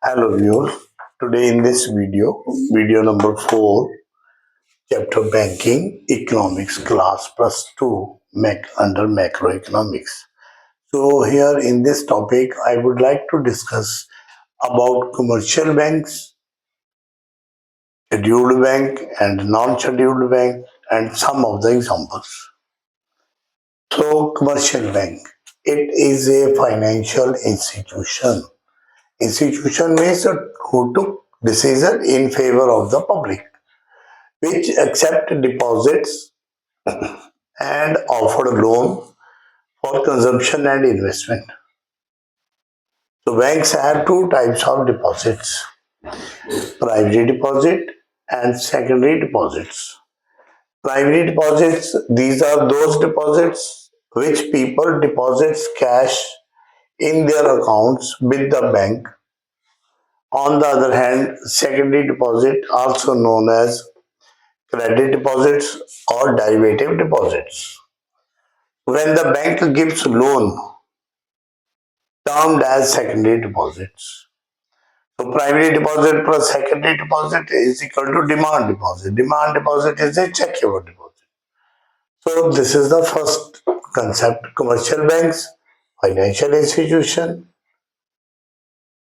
Hello viewers, today in this video number 4, chapter Banking Economics class plus 2 under Macroeconomics. So here in this topic I would like to discuss about commercial banks, scheduled bank and non-scheduled bank and some of the examples. So commercial bank, it is a financial institution. Institution means who took decision in favor of the public, which accept deposits and offer loan for consumption and investment. So banks have two types of deposits, primary deposit and secondary deposits. Primary deposits, these are those deposits which people deposits cash in their accounts with the bank. On the other hand, secondary deposit, also known as credit deposits or derivative deposits. When the bank gives loan termed as secondary deposits. So primary deposit plus secondary deposit is equal to demand deposit. Demand deposit is a checkable deposit. So this is the first concept. Commercial banks, financial institution,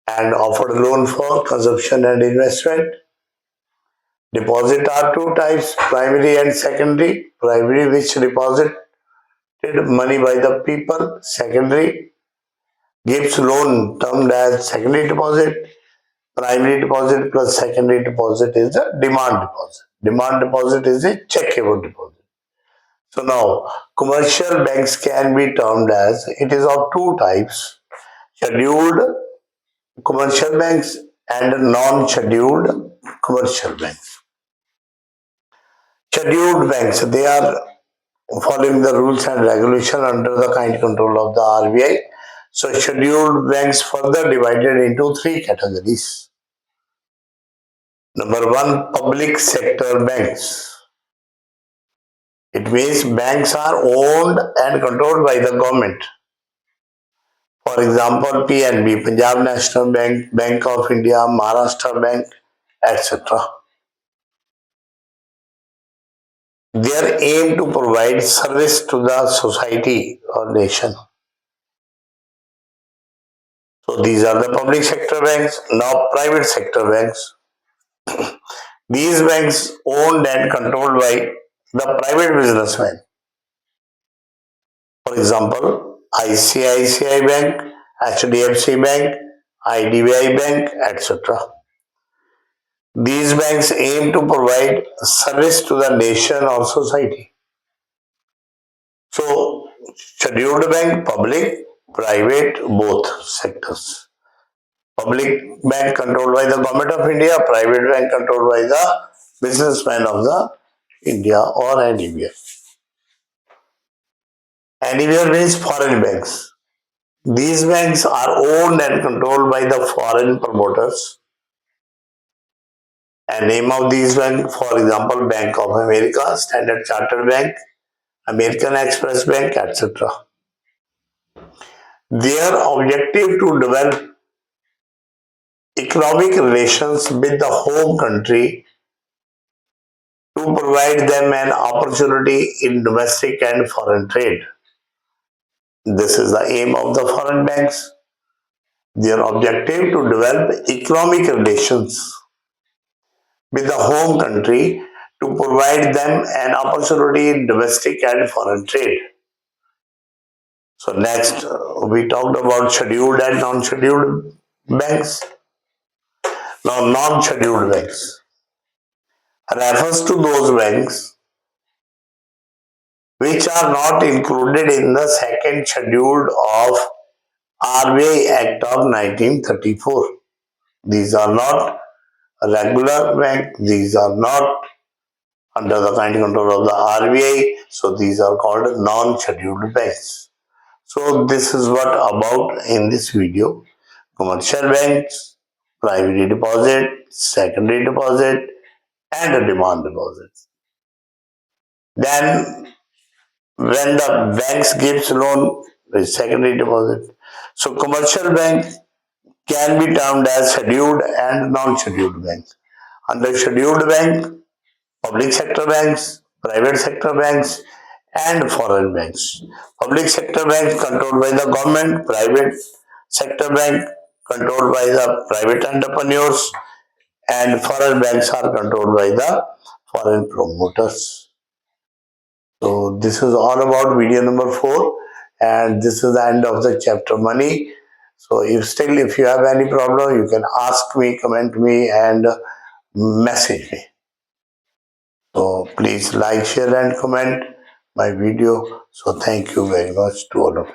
and offered loan for consumption and investment. Deposit are two types, primary and secondary. Primary, which deposited money by the people. Secondary gives loan termed as secondary deposit. Primary deposit plus secondary deposit is a demand deposit. Demand deposit is a checkable deposit. So now commercial banks can be termed as, it is of two types, scheduled commercial banks and non-scheduled commercial banks. Scheduled banks, they are following the rules and regulation under the kind control of the RBI. So scheduled banks further divided into three categories. Number one, public sector banks. It means banks are owned and controlled by the government. For example, PNB, Punjab National Bank, Bank of India, Maharashtra Bank, etc. Their aim to provide service to the society or nation. So these are the public sector banks. Now private sector banks. These banks owned and controlled by the private businessmen. For example, ICICI Bank, HDFC Bank, IDBI Bank, etc. These banks aim to provide service to the nation or society. So, scheduled bank, public, private, both sectors. Public bank controlled by the government of India, private bank controlled by the businessmen of the India or anywhere. Anywhere means foreign banks. These banks are owned and controlled by the foreign promoters. And name of these banks, for example, Bank of America, Standard Chartered Bank, American Express Bank, etc. Their objective to develop economic relations with the home country to provide them an opportunity in domestic and foreign trade. This is the aim of the foreign banks. Their objective to develop economic relations with the home country to provide them an opportunity in domestic and foreign trade. So next, we talked about scheduled and non-scheduled banks. Now, non-scheduled banks refers to those banks which are not included in the second schedule of RBI Act of 1934. These are not a regular bank. These are not under the kind control of the RBI. So these are called non-scheduled banks. So this is what about in this video. Commercial banks, primary deposit, secondary deposit, and a demand deposit. Then when the banks gives loan, the secondary deposit. So commercial bank can be termed as scheduled and non-scheduled banks. Under scheduled bank, public sector banks, private sector banks, and foreign banks. Public sector banks controlled by the government, private sector bank controlled by the private entrepreneurs, and foreign banks are controlled by the foreign promoters. So this is all about video number 4, and this is the end of the chapter money. So if you have any problem, you can ask me, comment me, and message me. So please like, share, and comment my video. So thank you very much to all of you.